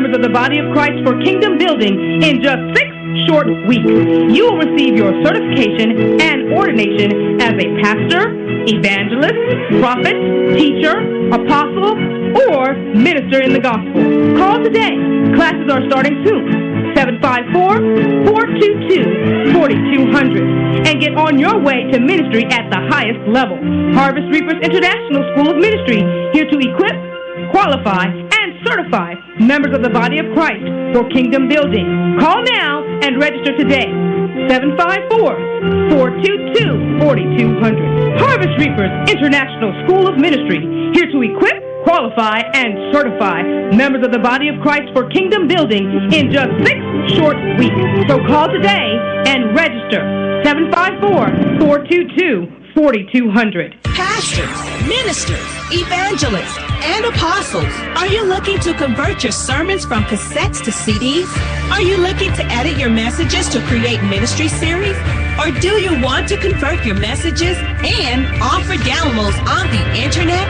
members of the body of Christ for kingdom building in just 6 short weeks. You will receive your certification and ordination as a pastor, evangelist, prophet, teacher, apostle, or minister in the gospel. Call today. Classes are starting soon. 754-422-4200 and get on your way to ministry at the highest level. Harvest Reapers International School of Ministry, here to equip, qualify, and certify members of the body of Christ for kingdom building. Call now and register today. 754-422-4200. Harvest Reapers International School of Ministry, here to equip, qualify, and certify members of the body of Christ for kingdom building in just 6 short weeks. So call today and register. 754-422-4200. Pastors, ministers, evangelists, and apostles, are you looking to convert your sermons from cassettes to CDs? Are you looking to edit your messages to create ministry series? Or do you want to convert your messages and offer downloads on the internet?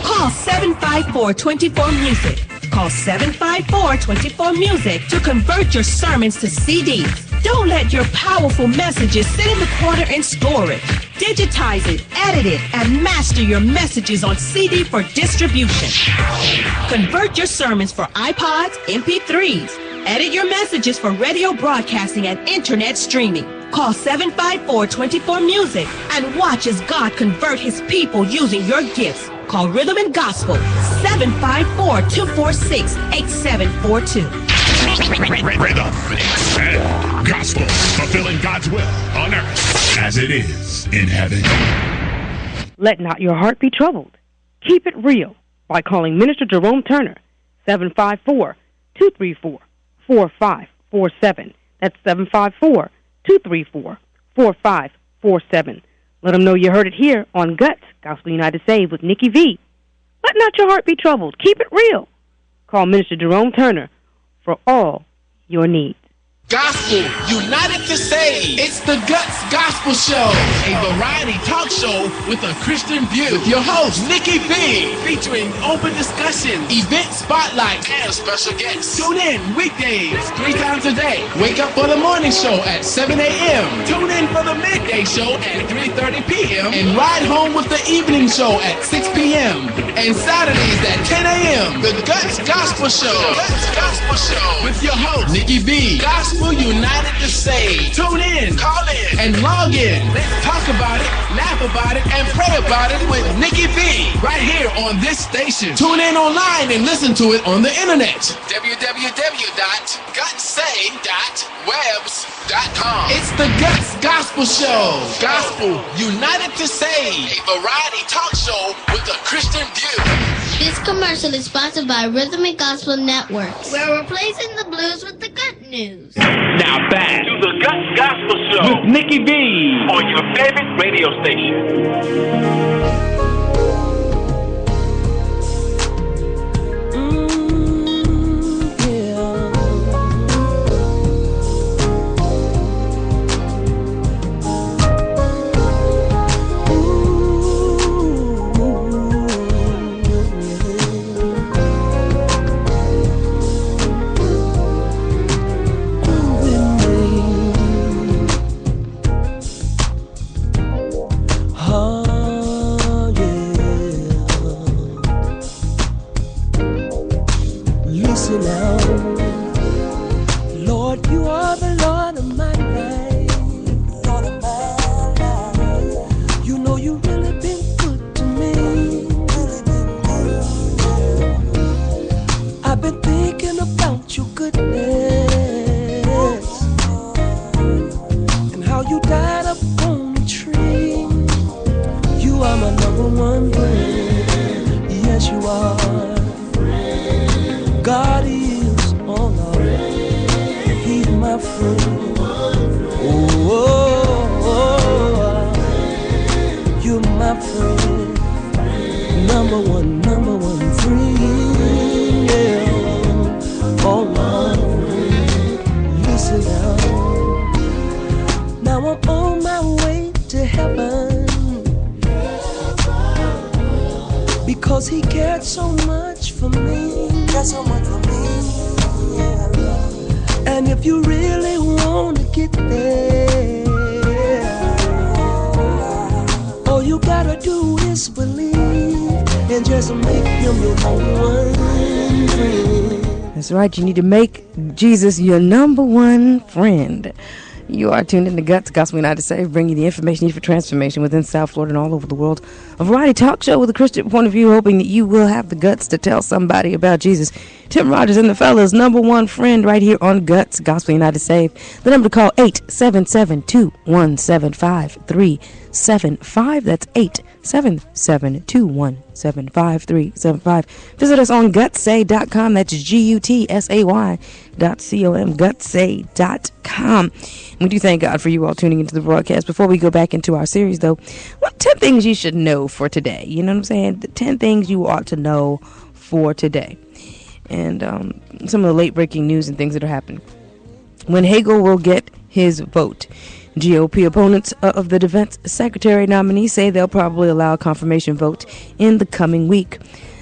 Call 754-24-MUSIC. Call 754-24-MUSIC to convert your sermons to CDs. Don't let your powerful messages sit in the corner in storage. Digitize it, edit it, and master your messages on CD for distribution. Convert your sermons for iPods, MP3s. Edit your messages for radio broadcasting and internet streaming. Call 754-24-MUSIC and watch as God convert his people using your gifts. Call Rhythm and Gospel, 754-246-8742. Rhythm and Gospel, fulfilling God's will on earth as it is in heaven. Let not your heart be troubled. Keep it real by calling Minister Jerome Turner, 754-234-4547. That's 754-234-4547. Let them know you heard it here on Guts, Gospel United Saved with Nikki V. Let not your heart be troubled. Keep it real. Call Minister Jerome Turner for all your needs. Gospel United to Save. It's the Guts Gospel Show, a variety talk show with a Christian view. With your host, Nikki B, featuring open discussions, event spotlights, and special guests. Tune in weekdays 3 times a day. Wake up for the morning show at 7 a.m. Tune in for the midday show at 3:30 p.m. And ride home with the evening show at 6 p.m. And Saturdays at 10 a.m. The Guts Gospel Show. Guts Gospel Show with your host, Nikki B. Gospel United to Save. Tune in, call in, and log in. Let's talk about it, laugh about it, and pray about it with Nikki B. Right here on this station. Tune in online and listen to it on the internet. www.gutsave.webs.com. It's the Guts Gospel Show. Gospel United to Save. A variety talk show with a Christian view. This commercial is sponsored by Rhythm and Gospel Networks. We're replacing the blues with the good news. Now back to the Guts Gospel Show with Nikki B on your favorite radio station. Because he cared so much for me. And if you really want to get there, all you gotta do is believe and just make him your number one friend. That's right, you need to make Jesus your number one friend. You are tuned in to Guts Gospel United Save, bringing you the information needed for transformation within South Florida and all over the world. A variety talk show with a Christian point of view, hoping that you will have the guts to tell somebody about Jesus. Tim Rogers and the fellas, number one friend right here on Guts Gospel United Save. The number to call, 877-217-5375. That's 877-217-5375. Visit us on gutsay.com. That's GUTSAY.com. Gutsay.com. We do thank God for you all tuning into the broadcast. Before we go back into our series, though, 10 things you should know for today. You know what I'm saying? The 10 things you ought to know for today. And some of the late-breaking news and things that are happening. When Hagel will get his vote. GOP opponents of the defense secretary nominee say they'll probably allow a confirmation vote in the coming week.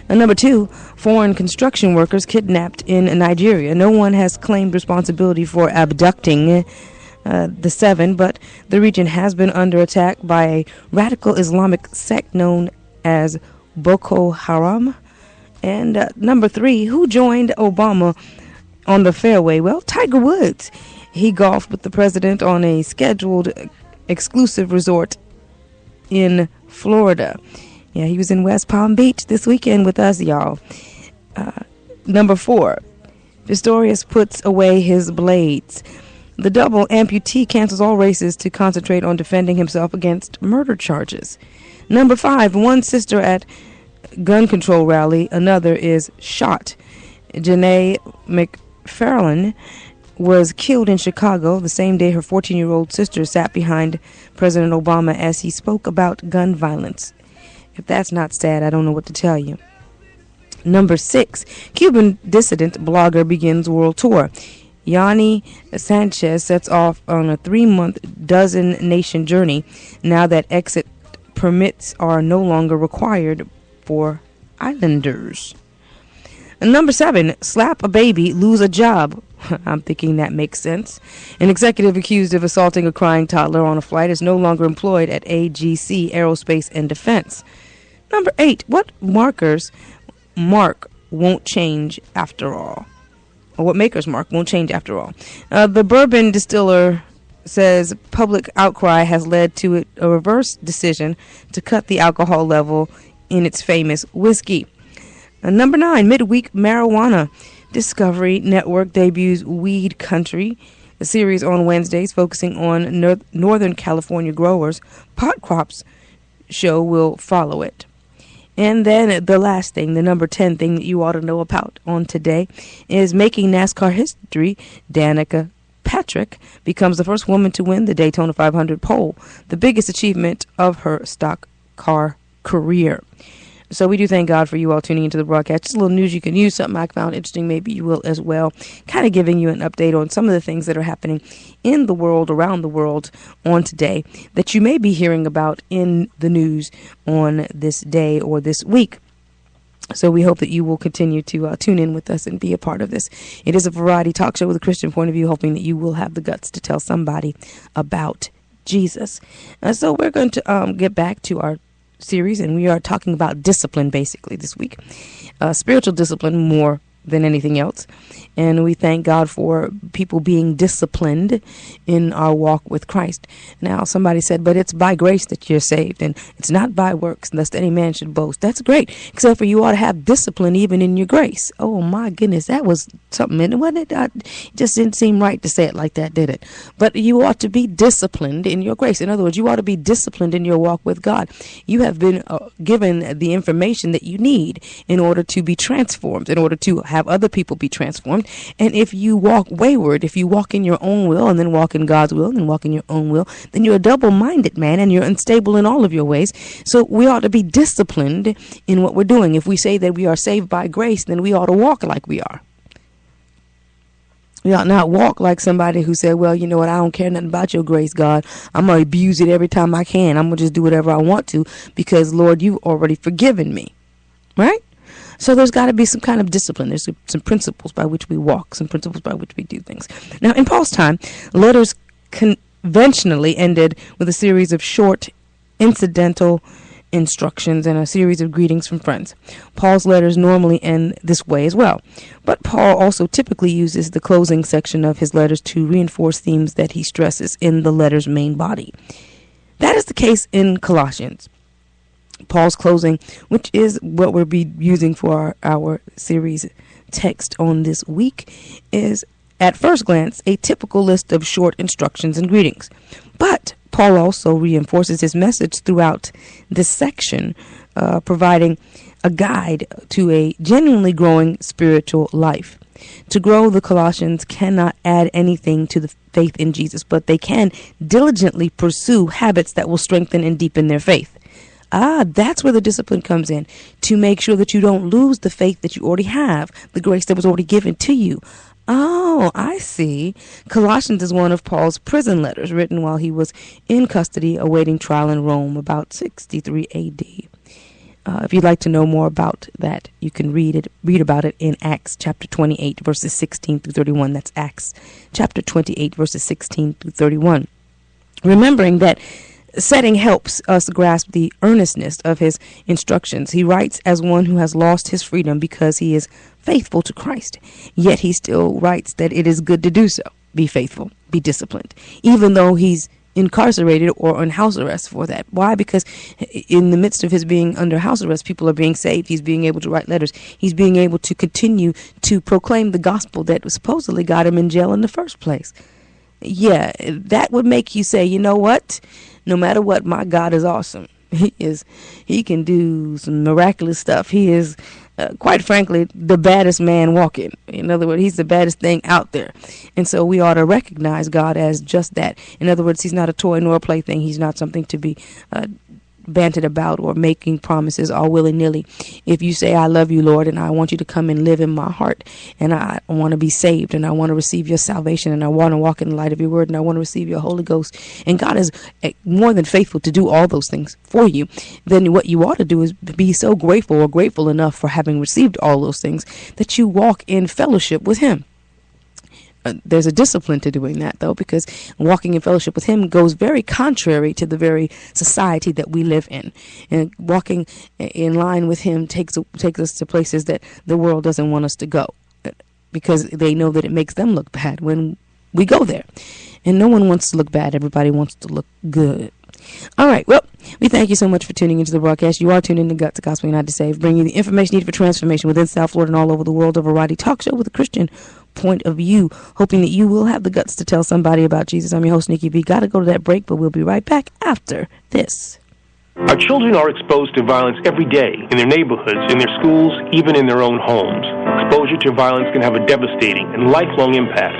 Number 2, foreign construction workers kidnapped in Nigeria. No one has claimed responsibility for abducting the 7, but the region has been under attack by a radical Islamic sect known as Boko Haram. And number 3, who joined Obama on the fairway? Well, Tiger Woods. He golfed with the president on a scheduled exclusive resort in Florida. Yeah, he was in West Palm Beach this weekend with us, y'all. Number 4, Pistorius puts away his blades. The double amputee cancels all races to concentrate on defending himself against murder charges. Number 5, one sister at gun control rally, another is shot. Janae McFarlane was killed in Chicago the same day her 14-year-old sister sat behind President Obama as he spoke about gun violence. If that's not sad, I don't know what to tell you. Number 6, Cuban dissident blogger begins world tour. Yanni Sanchez sets off on a 3-month dozen-nation journey now that exit permits are no longer required for islanders. And number 7, slap a baby, lose a job. I'm thinking that makes sense. An executive accused of assaulting a crying toddler on a flight is no longer employed at AGC Aerospace and Defense. Number 8, what markers mark won't change after all? Or what makers mark won't change after all? The bourbon distiller says public outcry has led to a reverse decision to cut the alcohol level in its famous whiskey. Number 9, midweek marijuana. Discovery Network debuts Weed Country, a series on Wednesdays focusing on Northern California growers. Pot Crops show will follow it. And then the last thing, the number 10 thing that you ought to know about on today is making NASCAR history. Danica Patrick becomes the first woman to win the Daytona 500 pole, the biggest achievement of her stock car career. So we do thank God for you all tuning into the broadcast. Just a little news you can use, something I found interesting, maybe you will as well. Kind of giving you an update on some of the things that are happening in the world, around the world on today that you may be hearing about in the news on this day or this week. So we hope that you will continue to tune in with us and be a part of this. It is a variety talk show with a Christian point of view, hoping that you will have the guts to tell somebody about Jesus. So we're going to get back to our series, and we are talking about discipline basically this week. Spiritual discipline more than anything else. And we thank God for people being disciplined in our walk with Christ. Now, somebody said, but it's by grace that you're saved, and it's not by works, lest any man should boast. That's great, except for you ought to have discipline even in your grace. Oh, my goodness, that was something, wasn't it? It just didn't seem right to say it like that, did it? But you ought to be disciplined in your grace. In other words, you ought to be disciplined in your walk with God. You have been given the information that you need in order to be transformed, in order to have other people be transformed. And if you walk wayward, if you walk in your own will and then walk in God's will and then walk in your own will, then you're a double-minded man and you're unstable in all of your ways. So we ought to be disciplined in what we're doing. If we say that we are saved by grace, then we ought to walk like we are. We ought not walk like somebody who said, well, you know what, I don't care nothing about your grace, God. I'm going to abuse it every time I can. I'm going to just do whatever I want to because, Lord, you've already forgiven me. Right? So there's got to be some kind of discipline. There's some principles by which we walk, some principles by which we do things. Now, in Paul's time, letters conventionally ended with a series of short, incidental instructions and a series of greetings from friends. Paul's letters normally end this way as well. But Paul also typically uses the closing section of his letters to reinforce themes that he stresses in the letter's main body. That is the case in Colossians. Paul's closing, which is what we'll be using for our series text on this week, is at first glance a typical list of short instructions and greetings. But Paul also reinforces his message throughout this section, providing a guide to a genuinely growing spiritual life. To grow, the Colossians cannot add anything to the faith in Jesus, but they can diligently pursue habits that will strengthen and deepen their faith. That's where the discipline comes in, to make sure that you don't lose the faith that you already have, the grace that was already given to you. Oh, I see. Colossians is one of Paul's prison letters written while he was in custody awaiting trial in Rome about 63 A.D. If you'd like to know more about that, you can read about it in Acts chapter 28, verses 16 through 31. That's Acts chapter 28, verses 16 through 31. Remembering that setting helps us grasp the earnestness of his instructions. He writes as one who has lost his freedom because he is faithful to Christ. Yet he still writes that it is good to do so. Be faithful, be disciplined, even though he's incarcerated or on house arrest for that. Why? Because in the midst of his being under house arrest, people are being saved. He's being able to write letters. He's being able to continue to proclaim the gospel that supposedly got him in jail in the first place. Yeah, that would make you say, you know what? No matter what, my God is awesome. He can do some miraculous stuff. He is, quite frankly, the baddest man walking. In other words, he's the baddest thing out there. And so we ought to recognize God as just that. In other words, he's not a toy nor a plaything. He's not something to be banted about or making promises all willy-nilly. If you say, I love you, Lord, and I want you to come and live in my heart, and I want to be saved, and I want to receive your salvation, and I want to walk in the light of your word, and I want to receive your Holy Ghost, and God is more than faithful to do all those things for you, then what you ought to do is be so grateful or grateful enough for having received all those things that you walk in fellowship with him. There's a discipline to doing that, though, because walking in fellowship with him goes very contrary to the very society that we live in. And walking in line with him takes us to places that the world doesn't want us to go, because they know that it makes them look bad when we go there. And no one wants to look bad. Everybody wants to look good. All right. Well, we thank you so much for tuning into the broadcast. You are tuned in to Guts, the Gospel United to Save, bringing you the information needed for transformation within South Florida and all over the world. A variety talk show with a Christian point of view, hoping that you will have the guts to tell somebody about Jesus. I'm your host, Nikki B. Got to go to that break, but we'll be right back after this. Our children are exposed to violence every day in their neighborhoods, in their schools, even in their own homes. Exposure to violence can have a devastating and lifelong impact.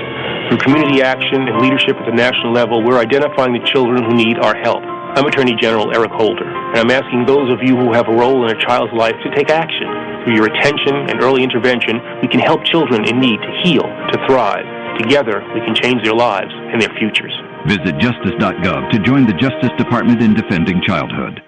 Through community action and leadership at the national level, we're identifying the children who need our help. I'm Attorney General Eric Holder, and I'm asking those of you who have a role in a child's life to take action. Through your attention and early intervention, we can help children in need to heal, to thrive. Together, we can change their lives and their futures. Visit justice.gov to join the Justice Department in defending childhood.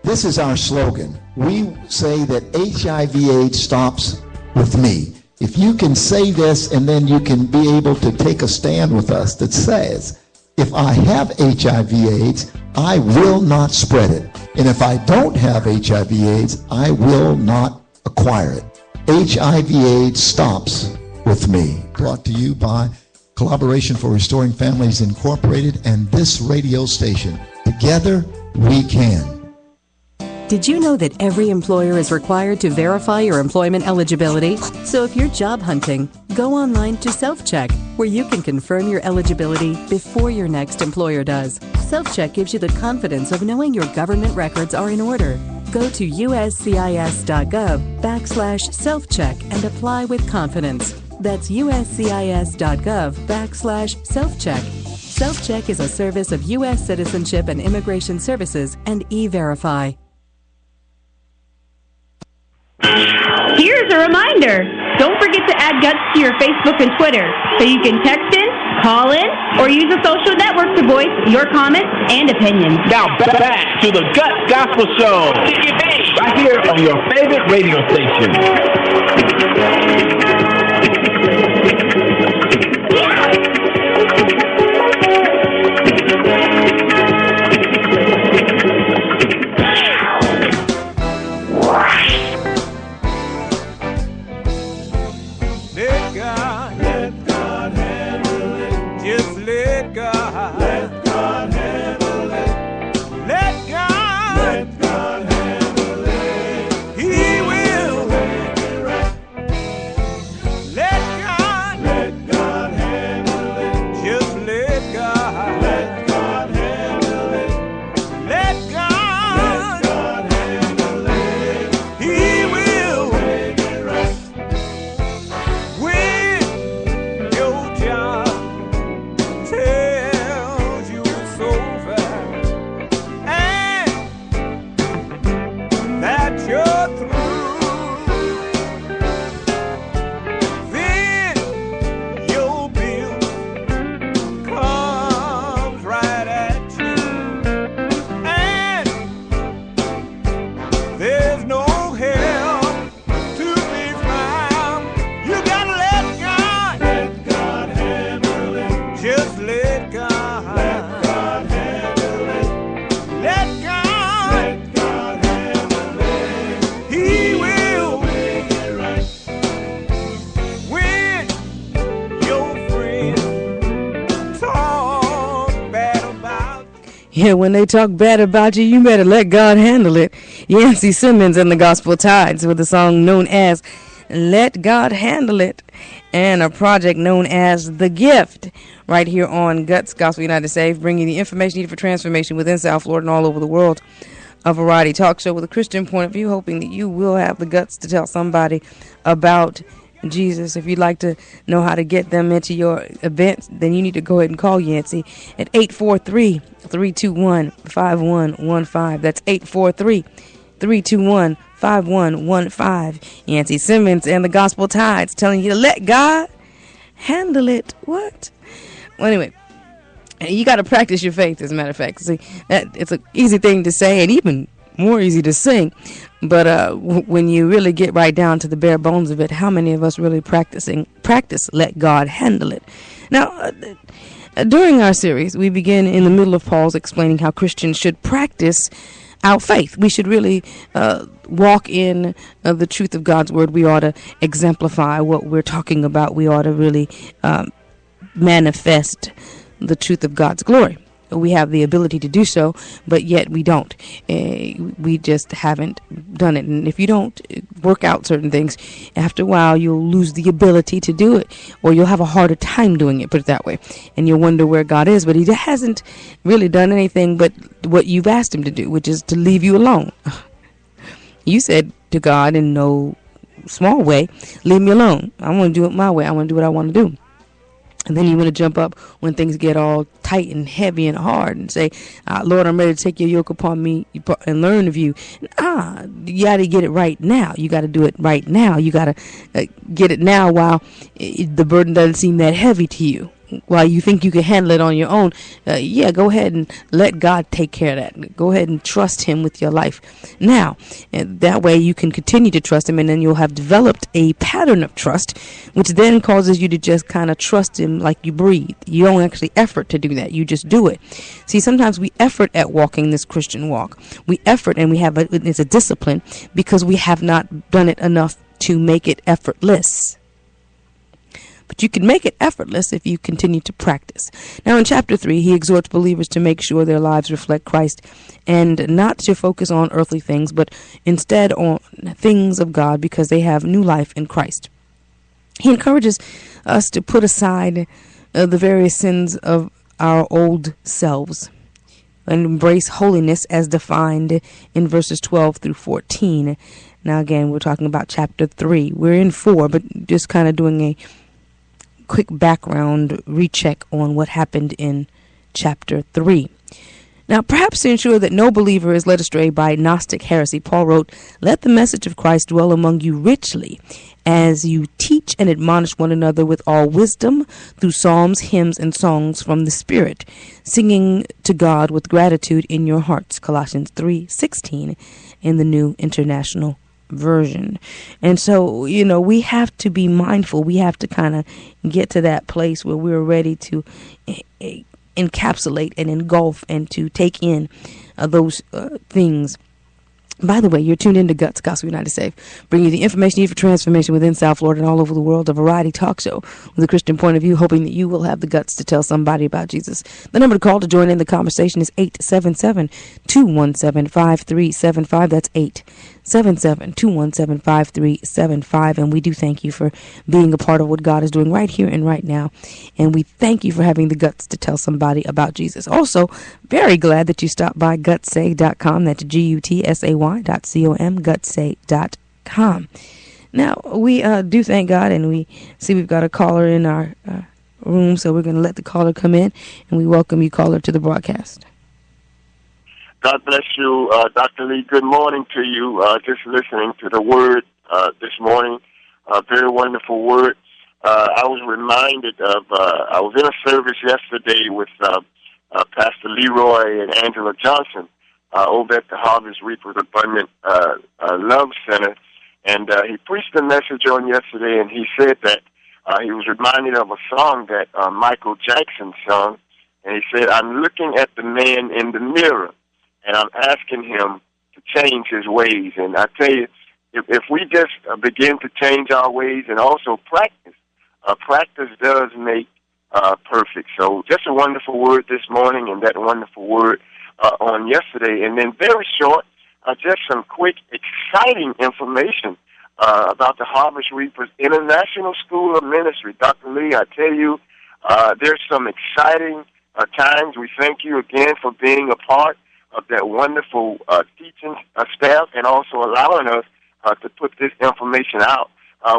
This is our slogan. We say that HIV/AIDS stops with me. If you can say this, and then you can be able to take a stand with us that says, if I have HIV/AIDS, I will not spread it. And if I don't have HIV/AIDS, I will not acquire it. HIV/AIDS stops with me. Brought to you by Collaboration for Restoring Families Incorporated and this radio station. Together, we can. Did you know that every employer is required to verify your employment eligibility? So if you're job hunting, go online to Self-Check, where you can confirm your eligibility before your next employer does. Self-Check gives you the confidence of knowing your government records are in order. Go to uscis.gov/self-check and apply with confidence. That's uscis.gov/self-check. Self-Check is a service of U.S. Citizenship and Immigration Services and E-Verify. Here's a reminder. Don't forget to add Guts to your Facebook and Twitter so you can text in, Call in or use a social network to voice your comments and opinions. Now back to the Guts Gospel Show. Right here on your favorite radio station. Yeah, when they talk bad about you, you better let God handle it. Yancey Simmons and the Gospel Tides with a song known as Let God Handle It, and a project known as The Gift, right here on Guts Gospel United Saved, bringing the information needed for transformation within South Florida and all over the world. A variety talk show with a Christian point of view, hoping that you will have the guts to tell somebody about Jesus. If you'd like to know how to get them into your event, then you need to go ahead and call Yancey at 843-321-5115. That's 843-321-5115. Yancey Simmons and the Gospel Tides telling you to let God handle it. What? Well, anyway, you got to practice your faith, as a matter of fact. See, it's an easy thing to say and even more easy to sing. But when you really get right down to the bare bones of it, how many of us really practice let God handle it? Now, during our series, we begin in the middle of Paul's explaining how Christians should practice our faith. We should really walk in the truth of God's word. We ought to exemplify what we're talking about. We ought to really manifest the truth of God's glory. We have the ability to do so, but yet we don't. We just haven't done it. And if you don't work out certain things, after a while you'll lose the ability to do it, or you'll have a harder time doing it, put it that way. And you'll wonder where God is, but he hasn't really done anything but what you've asked him to do, which is to leave you alone. You said to God in no small way, leave me alone. I want to do it my way. I want to do what I want to do. And then you want to jump up when things get all tight and heavy and hard and say, Lord, I'm ready to take your yoke upon me and learn of you. You got to get it right now. You got to do it right now. You got to get it now while the burden doesn't seem that heavy to you. While you think you can handle it on your own, go ahead and let God take care of that. Go ahead and trust him with your life now. And that way you can continue to trust him, and then you'll have developed a pattern of trust, which then causes you to just kind of trust him like you breathe. You don't actually effort to do that. You just do it. See, sometimes we effort at walking this Christian walk. We effort, and it's a discipline because we have not done it enough to make it effortless. But you can make it effortless if you continue to practice. Now, in chapter 3, he exhorts believers to make sure their lives reflect Christ and not to focus on earthly things, but instead on things of God because they have new life in Christ. He encourages us to put aside the various sins of our old selves and embrace holiness as defined in verses 12 through 14. Now, again, we're talking about chapter 3. We're in 4, but just kind of doing a quick background recheck on what happened in chapter 3. Now, perhaps to ensure that no believer is led astray by Gnostic heresy, Paul wrote, "Let the message of Christ dwell among you richly, as you teach and admonish one another with all wisdom through psalms, hymns, and songs from the Spirit, singing to God with gratitude in your hearts. Colossians 3:16 in the New International Version. And so, we have to be mindful. We have to kind of get to that place where we're ready to encapsulate and engulf and to take in those things. By the way, you're tuned into Guts, Gospel United Safe, bringing you the information you need for transformation within South Florida and all over the world, a variety talk show with a Christian point of view, hoping that you will have the guts to tell somebody about Jesus. The number to call to join in the conversation is 877-217-5375. That's 877-217-5375. And we do thank you for being a part of what God is doing right here and right now. And we thank you for having the guts to tell somebody about Jesus. Also, very glad that you stopped by gutsay.com. That's GUTSAY.com, gutsay.com. Now, we do thank God, and we see we've got a caller in our room, so we're going to let the caller come in, and we welcome you, caller, to the broadcast. God bless you, Dr. Lee. Good morning to you. Just listening to the word this morning, a very wonderful word. I was reminded of, I was in a service yesterday with Pastor Leroy and Angela Johnson over at the Harvest Reapers Abundant Love Center, and he preached a message on yesterday, and he said that he was reminded of a song that Michael Jackson sung, and he said, "I'm looking at the man in the mirror, and I'm asking him to change his ways." And I tell you, if we just begin to change our ways and also practice, practice does make perfect. So just a wonderful word this morning, and that wonderful word on yesterday. And then very short, just some quick, exciting information about the Harvest Reapers International School of Ministry. Dr. Lee, I tell you, there's some exciting times. We thank you again for being a part of that wonderful teaching staff and also allowing us to put this information out.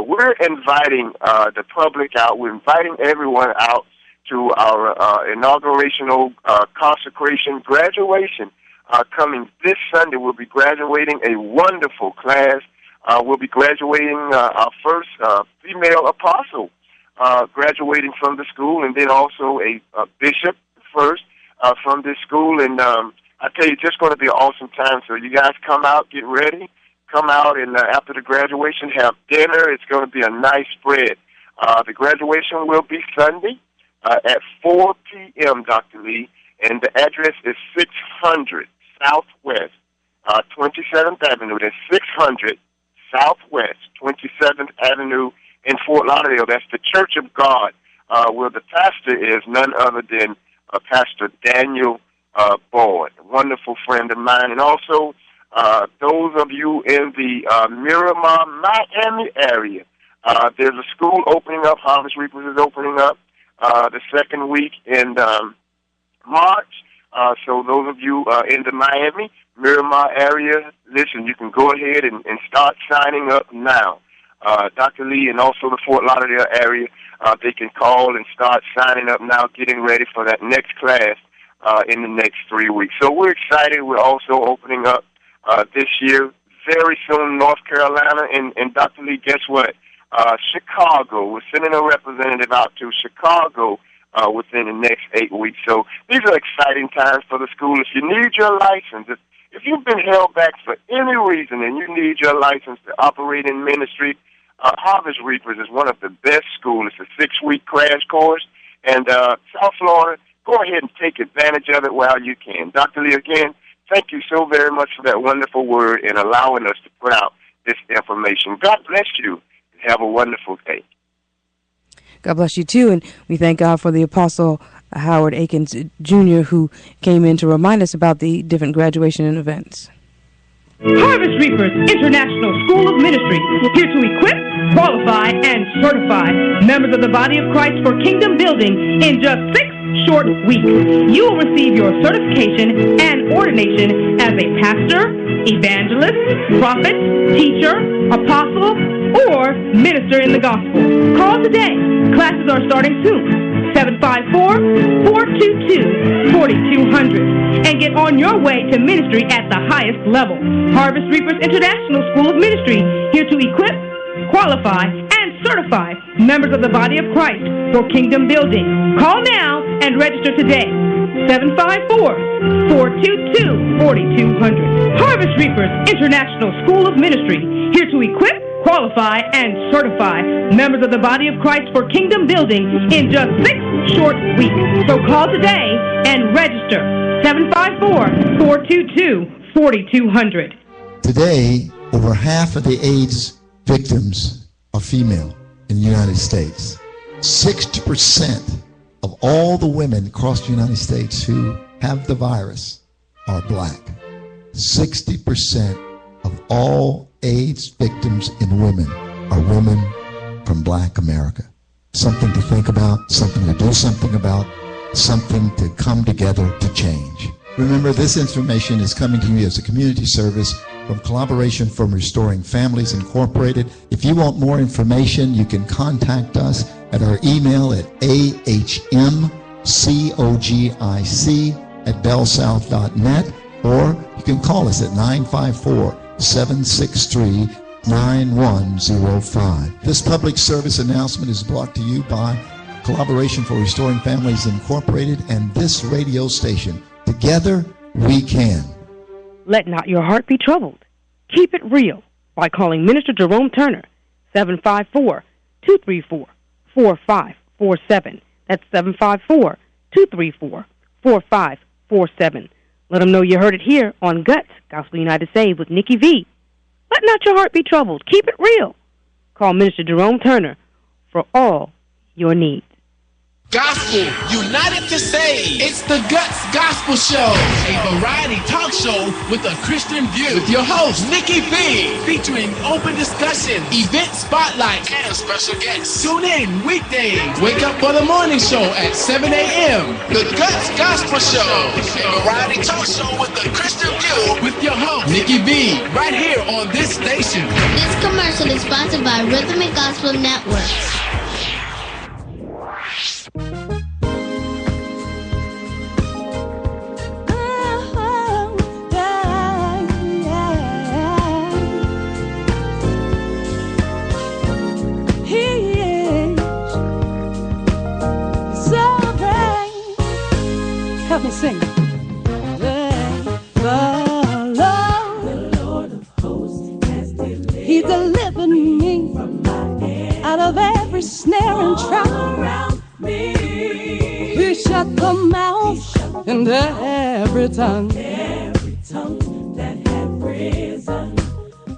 We're inviting the public out. We're inviting everyone out to our inaugurational consecration graduation coming this Sunday. We'll be graduating a wonderful class. We'll be graduating our first female apostle graduating from the school, and then also a bishop first from this school. And I tell you, it's just going to be an awesome time. So you guys come out, get ready. Come out, and after the graduation, have dinner. It's going to be a nice spread. The graduation will be Sunday at 4 p.m., Dr. Lee, and the address is 600 Southwest 27th Avenue. That's 600 Southwest 27th Avenue in Fort Lauderdale. That's the Church of God, where the pastor is none other than Pastor Daniel Boyd, a wonderful friend of mine. And also, those of you in the Miramar, Miami area, there's a school opening up. Harvest Reapers is opening up the second week in March. So those of you in the Miami, Miramar area, listen, you can go ahead and start signing up now. Dr. Lee and also the Fort Lauderdale area, they can call and start signing up now, getting ready for that next class in the next 3 weeks. So we're excited. We're also opening up this year, very soon, North Carolina, and Dr. Lee, guess what? Chicago. We're sending a representative out to Chicago within the next 8 weeks. So these are exciting times for the school. If you need your license, if you've been held back for any reason and you need your license to operate in ministry, Harvest Reapers is one of the best schools. It's a 6-week crash course. And South Florida, go ahead and take advantage of it while you can. Dr. Lee, again, thank you so very much for that wonderful word and allowing us to put out this information. God bless you. Have a wonderful day. God bless you, too. And we thank God for the Apostle Howard Akins, Jr., who came in to remind us about the different graduation and events. Harvest Reapers International School of Ministry, here to equip, qualify, and certify members of the body of Christ for kingdom building in just 6 short weeks. You will receive your certification and ordination as a pastor, evangelist, prophet, teacher, apostle, or minister in the gospel. Call today. Classes are starting soon. 754-422-4200 and get on your way to ministry at the highest level. Harvest Reapers International School of Ministry, here to equip, qualify, qualify, and certify members of the body of Christ for kingdom building. Call now and register today. 754-422-4200. Harvest Reapers International School of Ministry, here to equip, qualify, and certify members of the body of Christ for kingdom building in just 6 short weeks. So call today and register. 754-422-4200. Today, over half of the AIDS victims are female in the United States. 60% of all the women across the United States who have the virus are black. 60% of all AIDS victims in women are women from black America. Something to think about, something to do something about, something to come together to change. Remember, this information is coming to you as a community service from Collaboration for Restoring Families Incorporated. If you want more information, you can contact us at our email at ahmcogic@bellsouth.net, or you can call us at 954-763-9105. This public service announcement is brought to you by Collaboration for Restoring Families Incorporated and this radio station. Together, we can. Let not your heart be troubled. Keep it real by calling Minister Jerome Turner, 754-234-4547. That's 754-234-4547. Let them know you heard it here on Guts, Gospel United Saved with Nikki V. Let not your heart be troubled. Keep it real. Call Minister Jerome Turner for all your needs. Gospel United to Save. It's the Guts Gospel Show, a variety talk show with a Christian view. With your host, Nikki B, featuring open discussion, event spotlights, and special guests. Tune in weekdays. Wake up for the morning show at 7 a.m. The Guts Gospel Show, a variety talk show with a Christian view. With your host, Nikki B, right here on this station. This commercial is sponsored by Rhythmic Gospel Network. Help me sing. The Lord of hosts has delivered. He delivered me from my hand. Out of every snare and trap around me. He shut the mouth and every tongue that had risen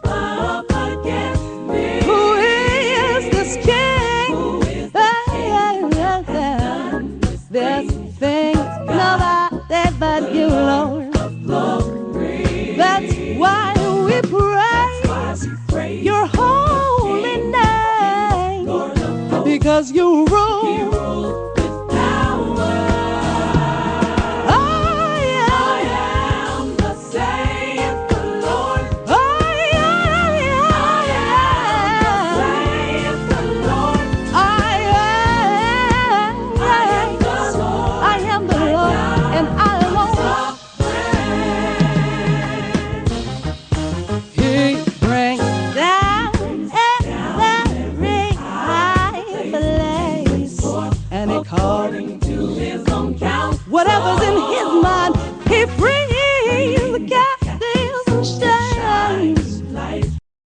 up against me. Who is this king? Who is the king that done this thing? Nobody but you, Lord. That's why we praise your holy name. Because you rule